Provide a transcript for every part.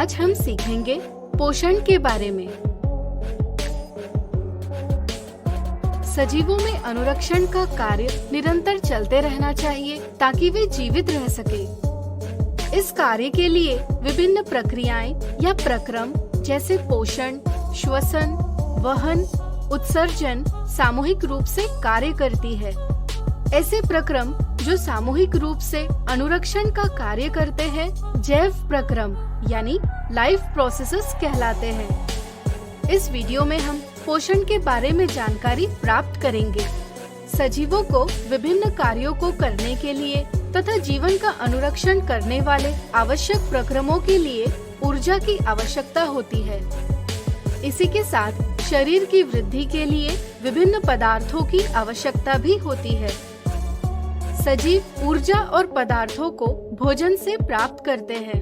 आज हम सीखेंगे पोषण के बारे में। सजीवों में अनुरक्षण का कार्य निरंतर चलते रहना चाहिए ताकि वे जीवित रह सके। इस कार्य के लिए विभिन्न प्रक्रियाएं या प्रक्रम जैसे पोषण, श्वसन, वहन, उत्सर्जन सामूहिक रूप से कार्य करती है। ऐसे प्रक्रम जो सामूहिक रूप से अनुरक्षण का कार्य करते हैं जैव प्रक्रम यानी लाइफ प्रोसेसेस कहलाते हैं। इस वीडियो में हम पोषण के बारे में जानकारी प्राप्त करेंगे। सजीवों को विभिन्न कार्यों को करने के लिए तथा जीवन का अनुरक्षण करने वाले आवश्यक प्रक्रमों के लिए ऊर्जा की आवश्यकता होती है। इसी के साथ शरीर की वृद्धि के लिए विभिन्न पदार्थों की आवश्यकता भी होती है। सजीव ऊर्जा और पदार्थों को भोजन से प्राप्त करते हैं।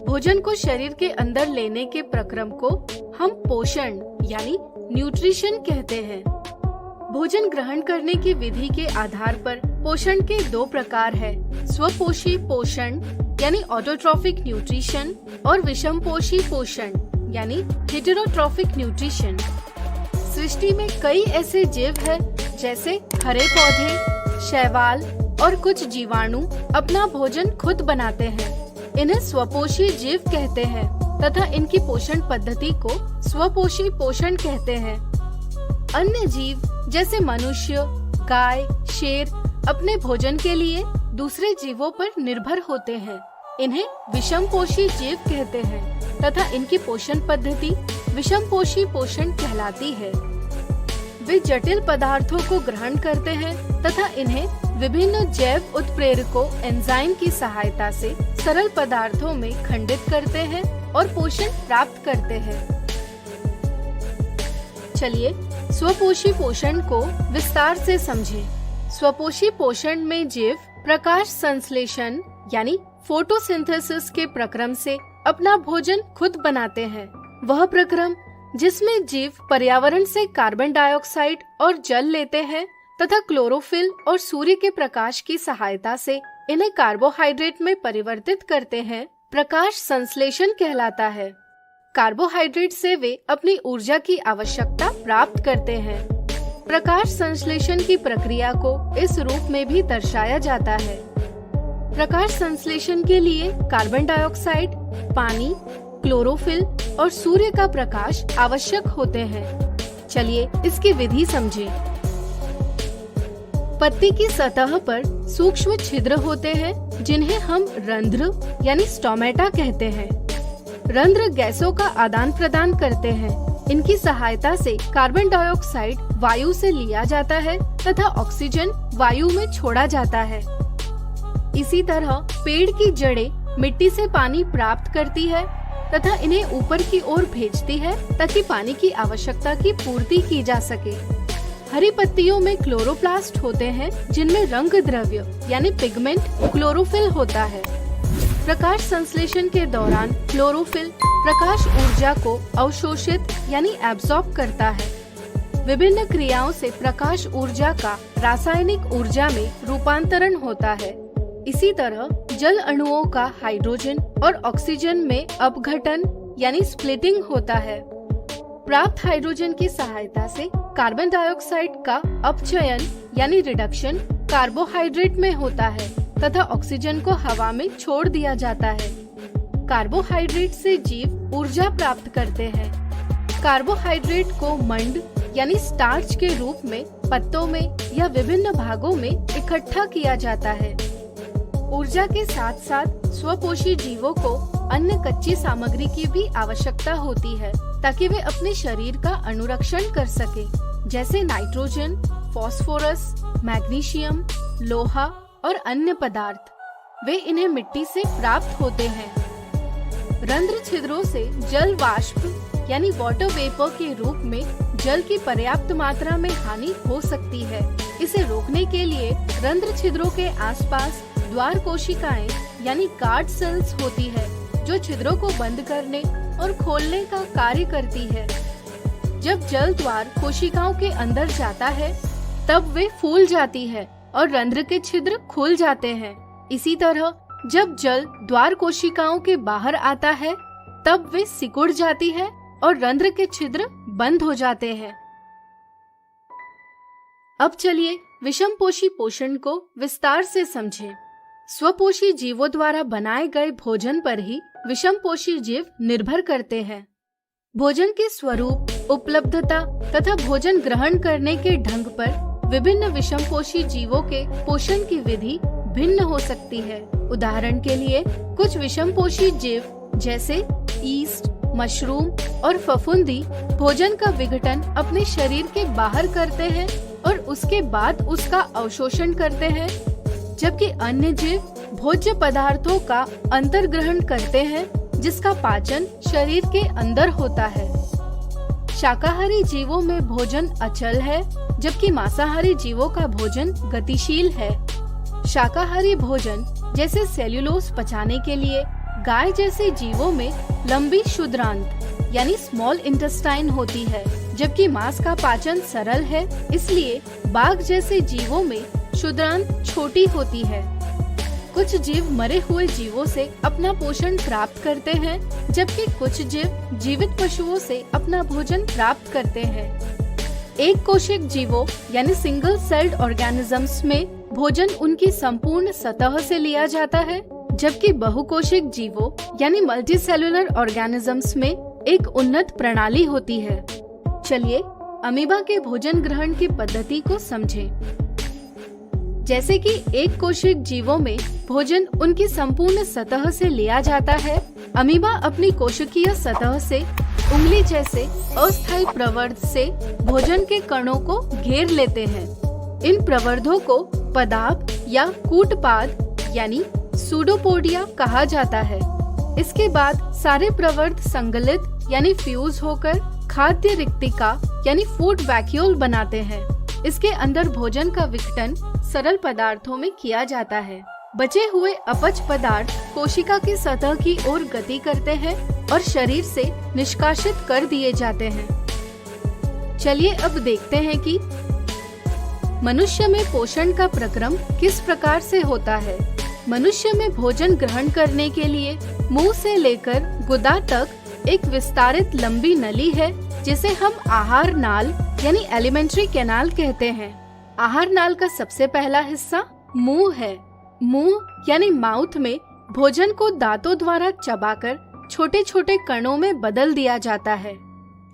भोजन को शरीर के अंदर लेने के प्रक्रम को हम पोषण यानी न्यूट्रिशन कहते हैं। भोजन ग्रहण करने की विधि के आधार पर पोषण के दो प्रकार है, स्वपोषी पोषण यानी ऑटोट्रॉफिक न्यूट्रिशन और विषमपोषी पोषण यानी हेटेरोट्रॉफिक न्यूट्रिशन। सृष्टि में कई ऐसे जीव हैं जैसे हरे पौधे, शैवाल और कुछ जीवाणु अपना भोजन खुद बनाते हैं। इन्हें स्वपोषी जीव कहते हैं तथा इनकी पोषण पद्धति को स्वपोषी पोषण कहते हैं। अन्य जीव जैसे मनुष्य, गाय, शेर अपने भोजन के लिए दूसरे जीवों पर निर्भर होते हैं। इन्हें विषमपोषी जीव कहते हैं तथा इनकी पोषण पद्धति विषमपोषी पोषण कहलाती है। वे जटिल पदार्थों को ग्रहण करते हैं तथा इन्हें विभिन्न जैव उत्प्रेरकों एंजाइम की सहायता से सरल पदार्थों में खंडित करते हैं और पोषण प्राप्त करते हैं। चलिए स्वपोषी पोषण को विस्तार से समझें। स्वपोषी पोषण में जीव प्रकाश संश्लेषण यानी फोटोसिंथेसिस के प्रक्रम से अपना भोजन खुद बनाते हैं। वह प्रक्रम जिसमें जीव पर्यावरण से कार्बन डाइऑक्साइड और जल लेते हैं तथा क्लोरोफिल और सूर्य के प्रकाश की सहायता से इन्हें कार्बोहाइड्रेट में परिवर्तित करते हैं, प्रकाश संश्लेषण कहलाता है। कार्बोहाइड्रेट से वे अपनी ऊर्जा की आवश्यकता प्राप्त करते हैं। प्रकाश संश्लेषण की प्रक्रिया को इस रूप में भी दर्शाया जाता है। प्रकाश संश्लेषण के लिए कार्बन डाइऑक्साइड, पानी, क्लोरोफिल और सूर्य का प्रकाश आवश्यक होते हैं। चलिए इसकी विधि समझें। पत्ती की सतह पर सूक्ष्म छिद्र होते हैं जिन्हें हम रंध्र यानी स्टोमेटा कहते हैं। रंध्र गैसों का आदान प्रदान करते हैं। इनकी सहायता से कार्बन डाइऑक्साइड वायु से लिया जाता है तथा ऑक्सीजन वायु में छोड़ा जाता है। इसी तरह पेड़ की जड़ें मिट्टी से पानी प्राप्त करती है तथा इन्हें ऊपर की ओर भेजती है ताकि पानी की आवश्यकता की पूर्ति की जा सके। हरी पत्तियों में क्लोरोप्लास्ट होते हैं जिनमें रंग द्रव्य यानी पिगमेंट क्लोरोफिल होता है। प्रकाश संश्लेषण के दौरान क्लोरोफिल प्रकाश ऊर्जा को अवशोषित यानी एब्जॉर्ब करता है। विभिन्न क्रियाओं से प्रकाश ऊर्जा का रासायनिक ऊर्जा में रूपांतरण होता है। इसी तरह जल अणुओं का हाइड्रोजन और ऑक्सीजन में अपघटन यानी स्प्लिटिंग होता है। प्राप्त हाइड्रोजन की सहायता से कार्बन डाइऑक्साइड का अपचयन यानी रिडक्शन कार्बोहाइड्रेट में होता है तथा ऑक्सीजन को हवा में छोड़ दिया जाता है। कार्बोहाइड्रेट से जीव ऊर्जा प्राप्त करते हैं। कार्बोहाइड्रेट को मंड यानी स्टार्च के रूप में पत्तों में या विभिन्न भागों में इकट्ठा किया जाता है। ऊर्जा के साथ साथ स्वपोषी जीवों को अन्य कच्ची सामग्री की भी आवश्यकता होती है ताकि वे अपने शरीर का अनुरक्षण कर सके, जैसे नाइट्रोजन, फास्फोरस, मैग्नीशियम, लोहा और अन्य पदार्थ। वे इन्हें मिट्टी से प्राप्त होते हैं। रंध्र छिद्रों से जल वाष्प यानी वाटर वेपर के रूप में जल की पर्याप्त मात्रा में हानि हो सकती है। इसे रोकने के लिए रंध्र छिद्रों के आसपास द्वार कोशिकाएं यानी गार्ड सेल्स होती है जो छिद्रों को बंद करने और खोलने का कार्य करती है। जब जल द्वार कोशिकाओं के अंदर जाता है तब वे फूल जाती है और रंध्र के छिद्र खुल जाते हैं। इसी तरह जब जल द्वार कोशिकाओं के बाहर आता है तब वे सिकुड़ जाती है और रंध्र के छिद्र बंद हो जाते हैं। अब चलिए विषमपोषी पोषण को विस्तार से समझें। स्वपोषी जीवों द्वारा बनाए गए भोजन पर ही विषमपोषी जीव निर्भर करते हैं। भोजन के स्वरूप, उपलब्धता तथा भोजन ग्रहण करने के ढंग पर विभिन्न विषमपोषी जीवों के पोषण की विधि भिन्न हो सकती है। उदाहरण के लिए कुछ विषमपोषी जीव जैसे ईस्ट, मशरूम और फफूंदी भोजन का विघटन अपने शरीर के बाहर करते हैं और उसके बाद उसका अवशोषण करते हैं, जबकि अन्य जीव भोज्य पदार्थों का अंतर्ग्रहण करते हैं जिसका पाचन शरीर के अंदर होता है। शाकाहारी जीवों में भोजन अचल है, जबकि मांसाहारी जीवों का भोजन गतिशील है। शाकाहारी भोजन जैसे सेल्यूलोज पचाने के लिए गाय जैसे जीवों में लंबी क्षुद्रांत यानी स्मॉल इंटेस्टाइन होती है, जबकि मांस का पाचन सरल है, इसलिए बाघ जैसे जीवों में क्षुद्रांत छोटी होती है। कुछ जीव मरे हुए जीवों से अपना पोषण प्राप्त करते हैं, जबकि कुछ जीव जीवित पशुओं से अपना भोजन प्राप्त करते हैं। एक कोशिक जीवों यानी सिंगल सेल्ड ऑर्गेनिजम्स में भोजन उनकी संपूर्ण सतह से लिया जाता है, जबकि बहुकोशिक जीवों यानी मल्टीसेलुलर ऑर्गेनिजम्स में एक उन्नत प्रणाली होती है। चलिए अमीबा के भोजन ग्रहण की पद्धति को समझें। जैसे कि एक कोशिक जीवों में भोजन उनकी संपूर्ण सतह से लिया जाता है, अमीबा अपनी कोशिकीय सतह से उंगली जैसे अस्थायी प्रवर्ध से भोजन के कणों को घेर लेते हैं। इन प्रवर्धों को पदाप या कूटपाद यानी सूडोपोडिया कहा जाता है। इसके बाद सारे प्रवर्ध संगलित यानी फ्यूज होकर खाद्य रिक्तिका यानी फूड वैक्यूल बनाते हैं। इसके अंदर भोजन का विघटन सरल पदार्थों में किया जाता है। बचे हुए अपच पदार्थ कोशिका की सतह की ओर गति करते हैं और शरीर से निष्कासित कर दिए जाते हैं। चलिए अब देखते हैं कि मनुष्य में पोषण का प्रक्रम किस प्रकार से होता है। मनुष्य में भोजन ग्रहण करने के लिए मुंह से लेकर गुदा तक एक विस्तारित लंबी नली है, जिसे हम आहार नाल यानी एलिमेंट्री कैनाल कहते हैं। आहार नाल का सबसे पहला हिस्सा मुंह है। मुंह यानी माउथ में भोजन को दांतों द्वारा चबाकर छोटे छोटे कणों में बदल दिया जाता है।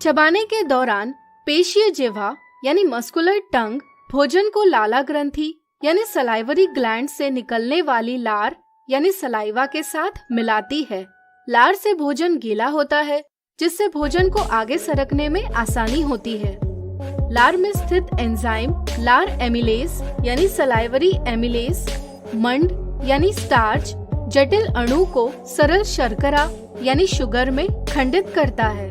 चबाने के दौरान पेशीय जिह्वा यानी मस्कुलर टंग भोजन को लाला ग्रंथि यानी सलाइवरी ग्लैंड से निकलने वाली लार यानी सलाइवा के साथ मिलाती है। लार से भोजन गीला होता है, जिससे भोजन को आगे सरकने में आसानी होती है। लार में स्थित एंजाइम लार एमिलेज यानी सलाइवरी एमिलेज मंड यानी स्टार्च जटिल अणु को सरल शर्करा यानी शुगर में खंडित करता है।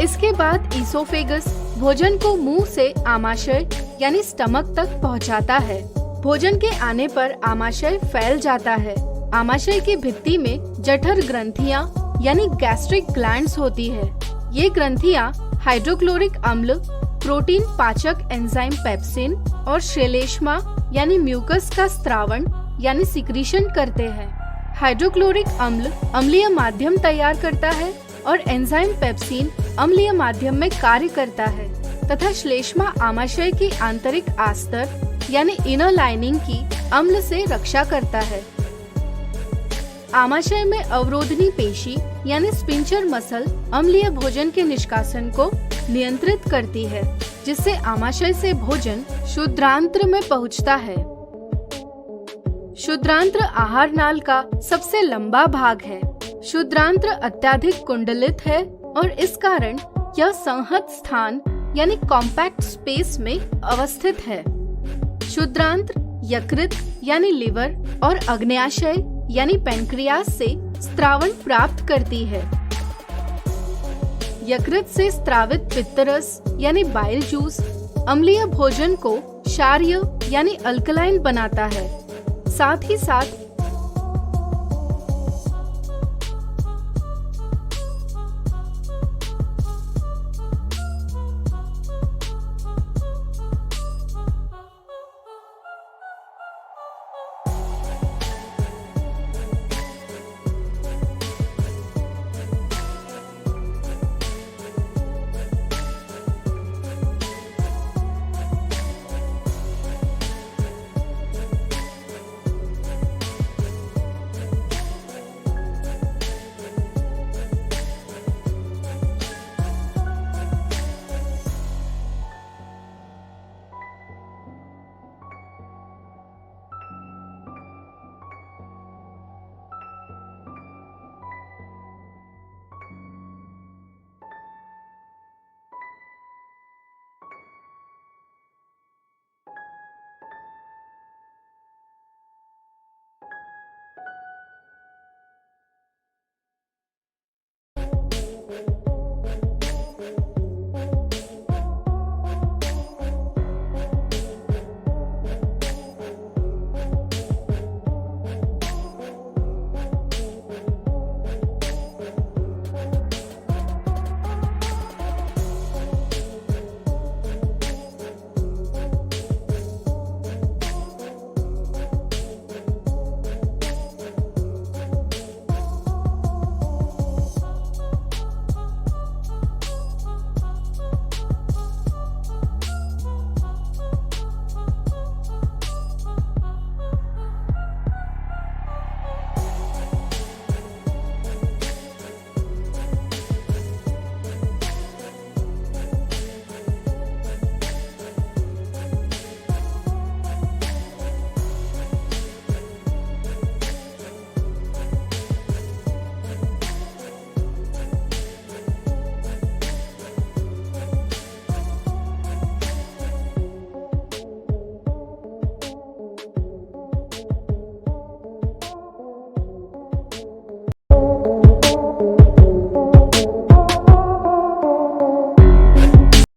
इसके बाद ईसोफेगस भोजन को मुंह से आमाशय यानी स्टमक तक पहुंचाता है। भोजन के आने पर आमाशय फैल जाता है। आमाशय की भित्ति में जठर ग्रंथियां यानी गैस्ट्रिक ग्लैंड्स होती है। ये ग्रंथियां हाइड्रोक्लोरिक अम्ल, प्रोटीन पाचक एंजाइम पेप्सिन और श्लेष्मा यानी म्यूकस का स्त्रावण यानी सिक्रीशन करते हैं। हाइड्रोक्लोरिक अम्ल अम्लीय माध्यम तैयार करता है और एंजाइम पेप्सिन अम्लीय माध्यम में कार्य करता है तथा श्लेष्मा आमाशय की आंतरिक आस्तर यानी इनर लाइनिंग की अम्ल से रक्षा करता है। आमाशय में अवरोधनी पेशी यानी स्पिंचर मसल अम्लीय भोजन के निष्कासन को नियंत्रित करती है, जिससे आमाशय से भोजन क्षुद्रांत्र में पहुंचता है। क्षुद्रांत्र आहार नाल का सबसे लंबा भाग है। क्षुद्रांत्र अत्यधिक कुंडलित है और इस कारण यह संहत स्थान यानी कॉम्पैक्ट स्पेस में अवस्थित है। क्षुद्रांत्र यकृत यानी लिवर और अग्न्याशय यानी पैंक्रियास से स्त्रावण प्राप्त करती है। यकृत से स्त्रावित पित्तरस यानी बाइल जूस अम्लीय भोजन को क्षारीय यानी अल्कलाइन बनाता है। साथ ही साथ